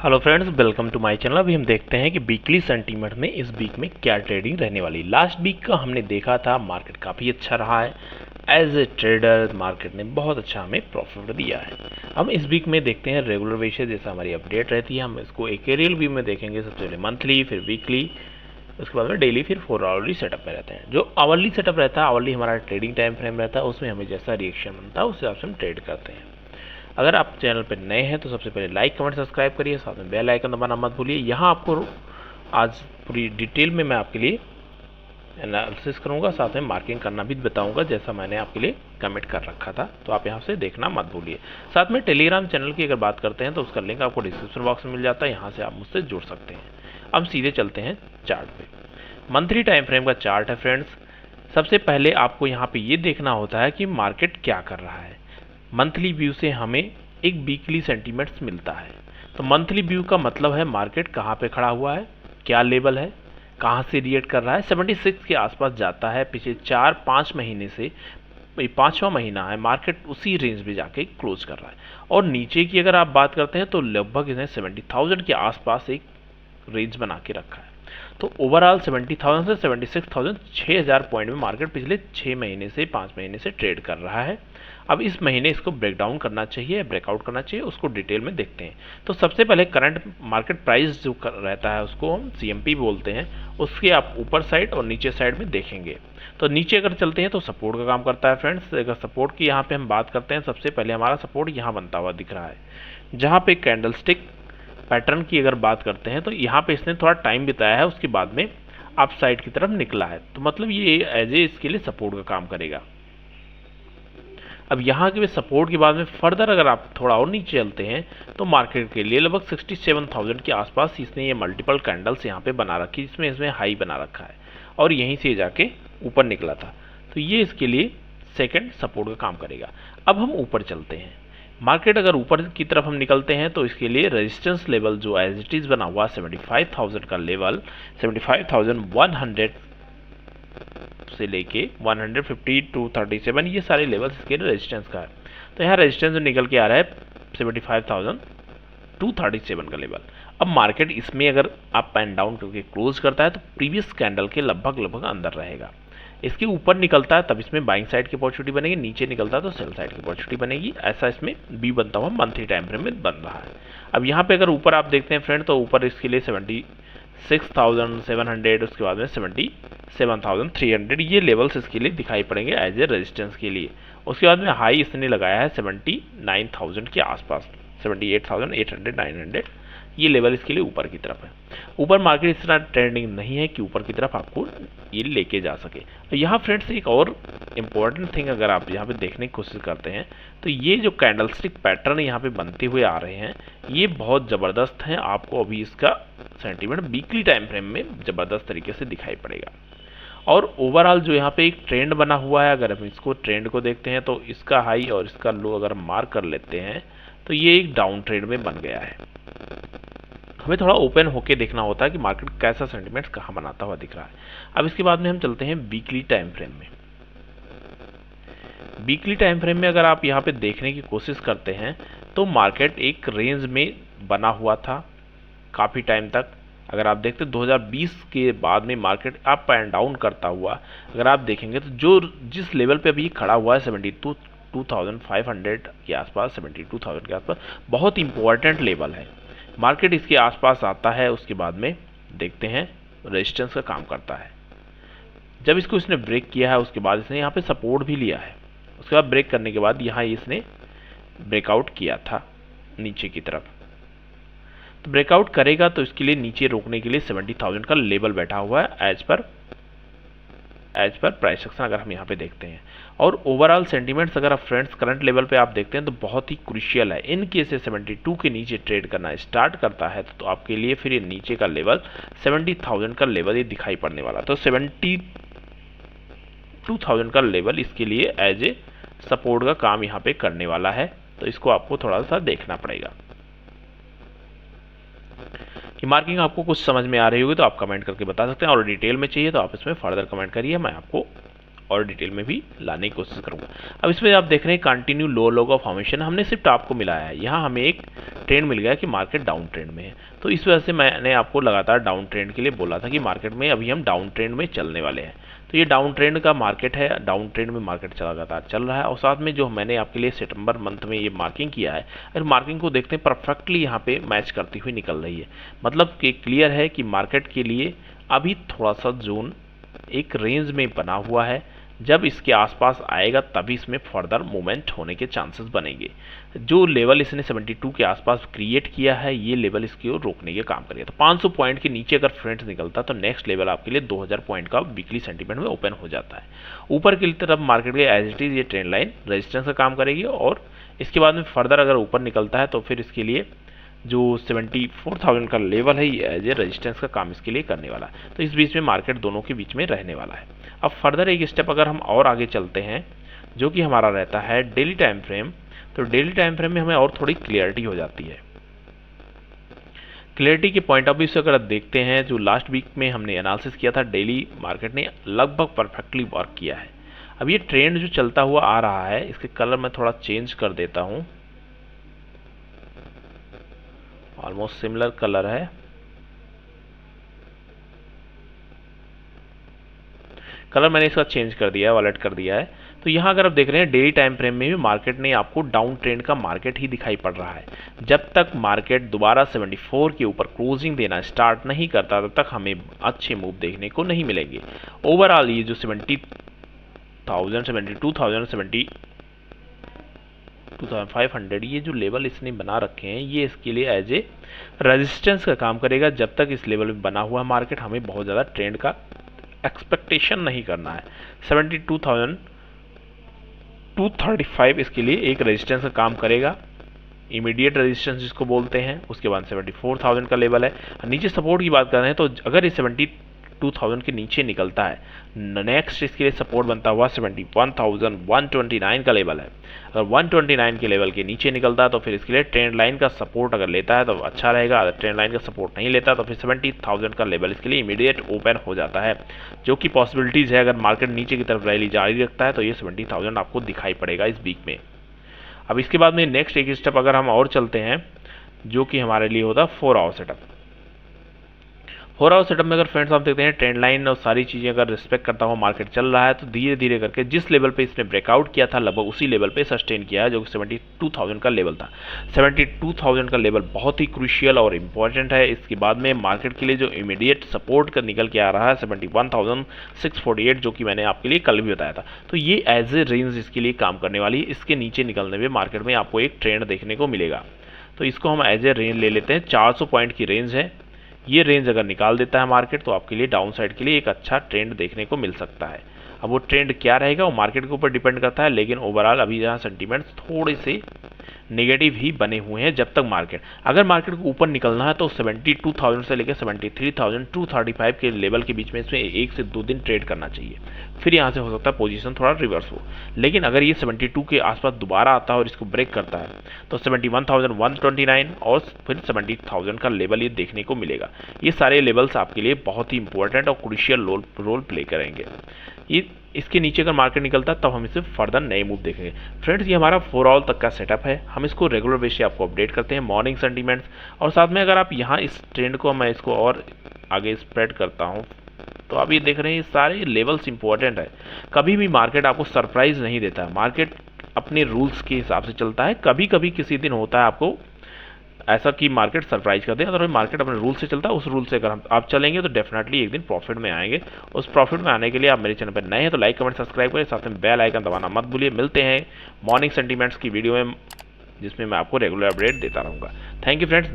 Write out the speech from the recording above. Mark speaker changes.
Speaker 1: Hello friends, welcome to my channel. अभी हम देखते हैं कि वीकली सेंटीमेंट में इस वीक में क्या ट्रेडिंग रहने वाली। लास्ट वीक का हमने देखा था, मार्केट काफ़ी अच्छा रहा है। एज ए ट्रेडर मार्केट ने बहुत अच्छा हमें प्रॉफिट दिया है। हम इस वीक में देखते हैं रेगुलर बेसिस, जैसा हमारी अपडेट रहती है हम इसको एक एरियल व्यू में देखेंगे। सबसे पहले मंथली, फिर वीकली, उसके बाद में डेली, फिर 4 आवरली सेटअप में रहते हैं। जो आवरली सेटअप रहता है, आवरली हमारा ट्रेडिंग टाइम फ्रेम रहता है, उसमें हमें जैसा रिएक्शन बनता है उस हिसाब से हम ट्रेड करते हैं। अगर आप चैनल पर नए हैं तो सबसे पहले लाइक कमेंट सब्सक्राइब करिए, साथ में बेल आइकन दबाना मत भूलिए। यहाँ आपको आज पूरी डिटेल में मैं आपके लिए एनालिसिस करूँगा, साथ में मार्किंग करना भी बताऊँगा, जैसा मैंने आपके लिए कमेंट कर रखा था। तो आप यहाँ से देखना मत भूलिए। साथ में टेलीग्राम चैनल की अगर बात करते हैं तो उसका लिंक आपको डिस्क्रिप्शन बॉक्स में मिल जाता है, यहाँ से आप मुझसे जुड़ सकते हैं। अब सीधे चलते हैं चार्ट पे। मंथली टाइम फ्रेम का चार्ट है फ्रेंड्स। सबसे पहले आपको यहाँ पे ये देखना होता है कि मार्केट क्या कर रहा है। मंथली व्यू से हमें एक वीकली सेंटीमेंट्स मिलता है। तो मंथली व्यू का मतलब है मार्केट कहाँ पे खड़ा हुआ है, क्या लेवल है, कहाँ से रिएक्ट कर रहा है। 76 के आसपास जाता है। पिछले 4-5 महीने से, 5वां महीना है, मार्केट उसी रेंज में जाके क्लोज कर रहा है। और नीचे की अगर आप बात करते हैं तो लगभग इसने 70,000 के आसपास एक रेंज बना के रखा है। तो ओवरऑल 70,000 से 76,000, 6,000 पॉइंट में मार्केट पिछले 6 महीने से 5 महीने से ट्रेड कर रहा है। अब इस महीने इसको ब्रेक डाउन करना चाहिए, ब्रेकआउट करना चाहिए, उसको डिटेल में देखते हैं। तो सबसे पहले करंट मार्केट प्राइस जो रहता है उसको हम CMP बोलते हैं, उसके आप ऊपर साइड और नीचे साइड में देखेंगे। तो नीचे अगर चलते हैं तो सपोर्ट का काम करता है फ्रेंड्स। अगर सपोर्ट की यहाँ पे हम बात करते हैं, सबसे पहले हमारा सपोर्ट यहाँ बनता हुआ दिख रहा है, जहाँ पे कैंडलस्टिक पैटर्न की अगर बात करते हैं तो यहाँ पे इसने थोड़ा टाइम बिताया है, उसके बाद में अप साइड की तरफ निकला है। तो मतलब ये एज ए इसके लिए सपोर्ट का काम करेगा। अब यहाँ के सपोर्ट के बाद में फर्दर अगर आप थोड़ा और नीचे चलते हैं तो मार्केट के लिए लगभग 67,000 के आसपास इसने ये मल्टीपल कैंडल्स यहाँ पे बना रखी, जिसमें इसमें हाई बना रखा है और यहीं से जाके ऊपर निकला था। तो ये इसके लिए सेकंड सपोर्ट का काम करेगा। अब हम ऊपर चलते हैं। मार्केट अगर ऊपर की तरफ हम निकलते हैं तो इसके लिए रेजिस्टेंस लेवल जो एज इट इज बना हुआ 75,000 का लेवल, 75,100 से लेके 150 टू 37, ये सारे लेवल्स इसके रेजिस्टेंस का है। तो यहाँ रेजिस्टेंस जो निकल के आ रहा है 75,237 का लेवल। अब मार्केट इसमें अगर अप एंड डाउन करके क्लोज करता है तो प्रीवियस कैंडल के लगभग अंदर रहेगा। इसके ऊपर निकलता है तब इसमें बाइंग साइड की अपॉर्चुनिटी बनेगी, नीचे निकलता है तो सेल साइड की अपॉर्चुनिटी बनेगी। ऐसा इसमें बी बनता हुआ मंथली टाइम फ्रेम में बन रहा है। अब यहाँ पे अगर ऊपर आप देखते हैं फ्रेंड, तो ऊपर इसके लिए 76,700, उसके बाद में 77,300, ये लेवल्स इसके लिए दिखाई पड़ेंगे एज ए रेजिस्टेंस के लिए। उसके बाद में हाई इसने लगाया है 79,000 के आसपास, 78,800, 900, ये लेवल इसके लिए ऊपर की तरफ है। ऊपर मार्केट इस तरह ट्रेंडिंग नहीं है कि ऊपर की तरफ आपको ये लेके जा सके। तो यहाँ फ्रेंड्स एक और इम्पॉर्टेंट थिंग अगर आप यहाँ पे देखने की कोशिश करते हैं तो ये जो कैंडलस्टिक पैटर्न यहाँ पे बनते हुए आ रहे हैं ये बहुत ज़बरदस्त हैं। आपको अभी इसका सेंटीमेंट वीकली टाइम फ्रेम में ज़बरदस्त तरीके से दिखाई पड़ेगा। और ओवरऑल जो यहाँ पे एक ट्रेंड बना हुआ है, अगर हम इसको ट्रेंड को देखते हैं तो इसका हाई और इसका लो अगर मार्क कर लेते हैं तो ये एक डाउन ट्रेंड में बन गया है। हमें थोड़ा ओपन होके देखना होता है कि मार्केट कैसा सेंटीमेंट्स कहाँ बनाता हुआ दिख रहा है। अब इसके बाद में हम चलते हैं वीकली टाइम फ्रेम में। वीकली टाइम फ्रेम में अगर आप यहाँ पे देखने की कोशिश करते हैं तो मार्केट एक रेंज में बना हुआ था काफ़ी टाइम तक। अगर आप देखते 2020 के बाद में मार्केट अप एंड डाउन करता हुआ अगर आप देखेंगे तो जो जिस लेवल पे अभी खड़ा हुआ है 72,500 के आसपास, 72,000 के आसपास, बहुत इंपॉर्टेंट लेवल है। मार्केट इसके आसपास आता है, उसके बाद में देखते हैं रेजिस्टेंस का काम करता है। जब इसको इसने ब्रेक किया है उसके बाद इसने यहाँ पे सपोर्ट भी लिया है। उसके बाद ब्रेक करने के बाद यहाँ इसने ब्रेकआउट किया था नीचे की तरफ। तो ब्रेकआउट करेगा तो इसके लिए नीचे रोकने के लिए 70,000 का लेवल बैठा हुआ है एज पर प्राइस सेक्शन अगर हम यहाँ पे देखते हैं। और ओवरऑल सेंटीमेंट्स अगर आप फ्रेंड्स करंट लेवल पे आप देखते हैं तो बहुत ही क्रूशियल है। इन केस से 72 के नीचे ट्रेड करना स्टार्ट करता है तो आपके लिए फिर ये नीचे का लेवल 70,000 का लेवल ये दिखाई पड़ने वाला। तो 72,000 का लेवल इसके लिए एज ए सपोर्ट का काम यहाँ पे करने वाला है। तो इसको आपको थोड़ा सा देखना पड़ेगा। कि मार्किंग आपको कुछ समझ में आ रही होगी तो आप कमेंट करके बता सकते हैं, और डिटेल में चाहिए तो आप इसमें फर्दर कमेंट करिए, मैं आपको और डिटेल में भी लाने की कोशिश करूंगा। अब इसमें आप देख रहे हैं कंटिन्यू लो लो का फॉर्मेशन हमने सिर्फ टॉप को मिलाया है। यहाँ हमें एक ट्रेंड मिल गया कि मार्केट डाउन ट्रेंड में है, तो इस वजह से मैंने आपको लगातार डाउन ट्रेंड के लिए बोला था कि मार्केट में अभी हम डाउन ट्रेंड में चलने वाले हैं। तो ये डाउन ट्रेंड का मार्केट है, डाउन ट्रेंड में मार्केट लगातार चल रहा है। और साथ में जो मैंने आपके लिए सितंबर मंथ में ये मार्किंग किया है, अगर मार्किंग को देखते हैं परफेक्टली यहाँ पे मैच करती हुई निकल रही है। मतलब कि क्लियर है कि मार्केट के लिए अभी थोड़ा सा जोन एक रेंज में बना हुआ है, जब इसके आसपास आएगा तभी इसमें फर्दर मूवमेंट होने के चांसेस बनेंगे। जो लेवल इसने 72 के आसपास क्रिएट किया है, ये लेवल इसकी ओर रोकने के काम करेगा। तो 500 पॉइंट के नीचे अगर फ्रेंड्स निकलता तो नेक्स्ट लेवल आपके लिए 2000 पॉइंट का वीकली सेंटीमेंट में ओपन हो जाता है। ऊपर की तरफ मार्केट के एज इट इज ये ट्रेंड लाइन रेजिस्टेंस का काम करेगी, और इसके बाद में फर्दर अगर ऊपर निकलता है तो फिर इसके लिए जो 74,000 का लेवल है ये एज ए रेजिस्टेंस का काम इसके लिए करने वाला है। तो इस बीच में मार्केट दोनों के बीच में रहने वाला है। अब फर्दर एक स्टेप अगर हम और आगे चलते हैं, जो कि हमारा रहता है डेली टाइम फ्रेम, तो डेली टाइम फ्रेम में हमें और थोड़ी क्लियरिटी हो जाती है। क्लियरिटी के पॉइंट ऑफ व्यू से अगर आप देखते हैं, जो लास्ट वीक में हमने एनालिसिस किया था, डेली मार्केट ने लगभग परफेक्टली वर्क किया है। अब ये ट्रेंड जो चलता हुआ आ रहा है, इसके कलर मैं थोड़ा चेंज कर देता हूँ, ऑलमोस्ट सिमिलर कलर है। कलर मैंने इसका चेंज कर दिया है, वॉलेट कर दिया है। तो यहाँ अगर आप देख रहे हैं डेली टाइम फ्रेम में भी मार्केट ने आपको डाउन ट्रेंड का मार्केट ही दिखाई पड़ रहा है। जब तक मार्केट दोबारा 74 के ऊपर क्लोजिंग देना स्टार्ट नहीं करता, तब तक हमें अच्छे मूव देखने को नहीं मिलेंगे। ओवरऑल ये जो 70,000, 72,000, 72,500 ये जो लेवल इसने बना रखे हैं, ये इसके लिए एज ए रेजिस्टेंस का काम करेगा। जब तक इस लेवल में बना हुआ मार्केट, हमें बहुत ज़्यादा ट्रेंड का एक्सपेक्टेशन नहीं करना है। 72,235 इसके लिए एक रेजिस्टेंस का काम करेगा, इमीडिएट रेजिस्टेंस जिसको बोलते हैं। उसके बाद 74,000 का लेवल है। नीचे सपोर्ट की बात कर रहे हैं, तो अगर ये 72,000 के नीचे निकलता है, नेक्स्ट इसके लिए सपोर्ट बनता हुआ 71,129 का लेवल है। अगर 129 के लेवल के नीचे निकलता है तो फिर इसके लिए ट्रेंड लाइन का सपोर्ट अगर लेता है तो अच्छा रहेगा। अगर ट्रेंड लाइन का सपोर्ट नहीं लेता तो फिर 70,000 का लेवल इसके लिए इमीडिएट ओपन हो जाता है, जो कि पॉसिबिलिटीज़ है। अगर मार्केट नीचे की तरफ रैली जारी रखता है तो ये 70,000 आपको दिखाई पड़ेगा इस वीक में। अब इसके बाद में नेक्स्ट एक स्टेप अगर हम और चलते हैं, जो कि हमारे लिए होता है 4 आवर सेटअप। 4 आवर सेटअप में अगर फ्रेंड्स आप देखते हैं ट्रेंड लाइन और सारी चीज़ें अगर रिस्पेक्ट करता हुआ मार्केट चल रहा है, तो धीरे धीरे करके जिस लेवल पे इसने ब्रेकआउट किया था लगभग उसी लेवल पे सस्टेन किया है, जो कि 72,000 का लेवल था। 72,000 का लेवल बहुत ही क्रूशियल और इम्पॉर्टेंट है। इसके बाद में मार्केट के लिए जो इमीडिएट सपोर्ट का निकल के आ रहा है 71,648, जो कि मैंने आपके लिए कल भी बताया था। तो ये एज ए रेंज इसके लिए काम करने वाली है। इसके नीचे निकलने में मार्केट में आपको एक ट्रेंड देखने को मिलेगा, तो इसको हम एज ए रेंज ले लेते हैं। 400 पॉइंट की रेंज है। ये रेंज अगर निकाल देता है मार्केट, तो आपके लिए डाउन साइड के लिए एक अच्छा ट्रेंड देखने को मिल सकता है। अब वो ट्रेंड क्या रहेगा वो मार्केट के ऊपर डिपेंड करता है, लेकिन ओवरऑल अभी यहाँ सेंटीमेंट्स थोड़े से नेगेटिव ही बने हुए हैं। जब तक अगर मार्केट को ऊपर निकलना है तो 72,000 से लेकर 73,235 के लेवल के बीच में इसमें 1 से 2 दिन ट्रेड करना चाहिए। फिर यहाँ से हो सकता है पोजीशन थोड़ा रिवर्स हो। लेकिन अगर ये 72 के आसपास दोबारा आता है और इसको ब्रेक करता है तो 71,129 और फिर 70,000 का लेवल ये देखने को मिलेगा। ये सारे लेवल्स आपके लिए बहुत ही इंपॉर्टेंट और क्रूशियल रोल प्ले करेंगे। ये इसके नीचे अगर मार्केट निकलता है तब हम इसे फर्दर नए मूव देखेंगे। फ्रेंड्स, ये हमारा 4 आवर तक का सेटअप है। हम इसको रेगुलर बेस से आपको अपडेट करते हैं, मॉर्निंग सेंटीमेंट्स, और साथ में अगर आप यहाँ इस ट्रेंड को मैं इसको और आगे स्प्रेड करता हूँ तो आप ये देख रहे हैं ये सारे लेवल्स इंपॉर्टेंट है। कभी भी मार्केट आपको सरप्राइज नहीं देता। मार्केट अपने रूल्स के हिसाब से चलता है। कभी कभी किसी दिन होता है आपको ऐसा कि मार्केट सरप्राइज कर दे, अगर मार्केट अपने रूल से चलता है, उस रूल से अगर आप चलेंगे तो डेफिनेटली एक दिन प्रॉफिट में आएंगे। उस प्रॉफिट में आने के लिए आप मेरे चैनल पर नए हैं तो लाइक कमेंट सब्सक्राइब करें, साथ में बेल आइकन दबाना मत भूलिए। मिलते हैं मॉर्निंग सेंटीमेंट्स की वीडियो में, जिसमें मैं आपको रेगुलर अपडेट देता रहूँगा। Thank you friends.